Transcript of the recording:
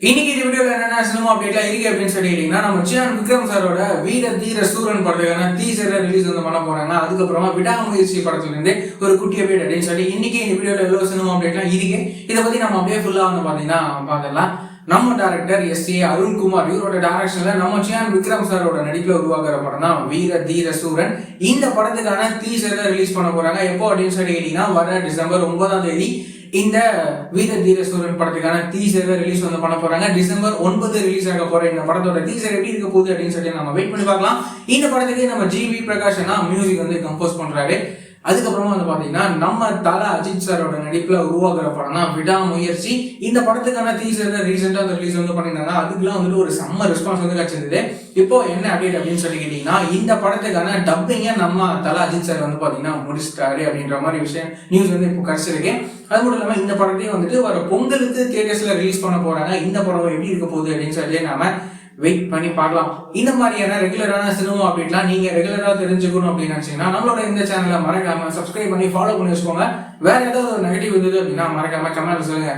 இன்னைக்கு இந்த வீடியோல என்னென்ன சினிமா அப்டேட்லாம் இருக்கு அப்படின்னு சொல்லிட்டீங்கன்னா, நம்ம சியான் விக்ரம் சாரோட வீர தீர சூரன் படத்துக்கான டீசர் ரிலீஸ் வந்து பண்ண போறாங்க. அதுக்கப்புறமா விடாமுயற்சி படத்துல இருந்து ஒரு குட்டி அப்டேட் அப்படின்னு சொல்லி இன்னைக்கு இந்த வீடியோல எவ்வளவு சினிமா அப்டேட்லாம் இருக்கு, இதை பத்தி நம்ம அப்படியே ஃபுல்லா வந்து பாத்தீங்கன்னா பார்க்கலாம். நம்ம டைரக்டர் எஸ் ஏ அருண்குமார் இவரோட டைரக்ஷன்ல நம்ம சியான் விக்ரம் சாரோட நடிப்புல உருவாக்குற படம் தான் வீர தீர சூரன். இந்த படத்துக்கான டீசர் ரிலீஸ் பண்ண போறாங்க. எப்போ அப்படின்னு சொல்லி கேட்டீங்கன்னா, வர டிசம்பர் 9ஆம் தேதி இந்த வீர தீர சூரன் படத்துக்கான டீசர் ரிலீஸ் வந்து பண்ண போறாங்க. டிசம்பர் 9 ரிலீஸ் ஆக போற இந்த படத்தோட டீசர் எப்படி இருக்க போகுது அப்படின்னு சொல்லி நம்ம வெயிட் பண்ணி பார்க்கலாம். இந்த படத்துக்கு நம்ம ஜிவி பிரகாஷ் மியூசிக் வந்து கம்போஸ் பண்றாரு. அதுக்கப்புறமா வந்து பாத்தீங்கன்னா, நம்ம தல அஜித் சாரோட நடிப்புல உருவாக்குற படம் தான் விடாமுயற்சி. இந்த படத்துக்கான டீசர் ரீசெண்டா வந்து ரிலீஸ் வந்து பண்ணிருந்தாங்க. அதுக்கெல்லாம் வந்துட்டு ஒரு செம்ம ரெஸ்பான்ஸ் வந்து கிடைச்சிருந்தது. இப்போ என்ன அப்டேட் அப்படின்னு சொல்லி கேட்டீங்கன்னா, இந்த படத்துக்கான டப்பிங்க நம்ம தல அஜித் சார் வந்து பாத்தீங்கன்னா முடிச்சிட்டாரு அப்படின்ற மாதிரி விஷயம் நியூஸ் வந்து இப்போ கிடைச்சிருக்கு. அது மட்டும் இல்லாம இந்த படத்தையும் வந்துட்டு வர பொங்கலுக்கு தியேட்டர்ஸ்ல ரிலீஸ் பண்ண போறாங்க. இந்த படம் எப்படி இருக்க போகுது அப்படின்னு சொல்லி நாம வெயிட் பண்ணி பார்க்கலாம். இந்த மாதிரியான ரெகுலரான சினிமா அப்டேட்லாம் நீங்க ரெகுலரா தெரிஞ்சுக்கணும் அப்படின்னு நினைச்சீங்கன்னா, நம்மளோட இந்த சேனலை மறக்காம சப்ஸ்கிரைப் பண்ணி ஃபாலோ பண்ணி வச்சுக்கோங்க. வேற ஏதாவது ஒரு நெகட்டிவ் இருந்தது அப்படின்னா மறக்காம கமெண்ட் சொல்லுங்க.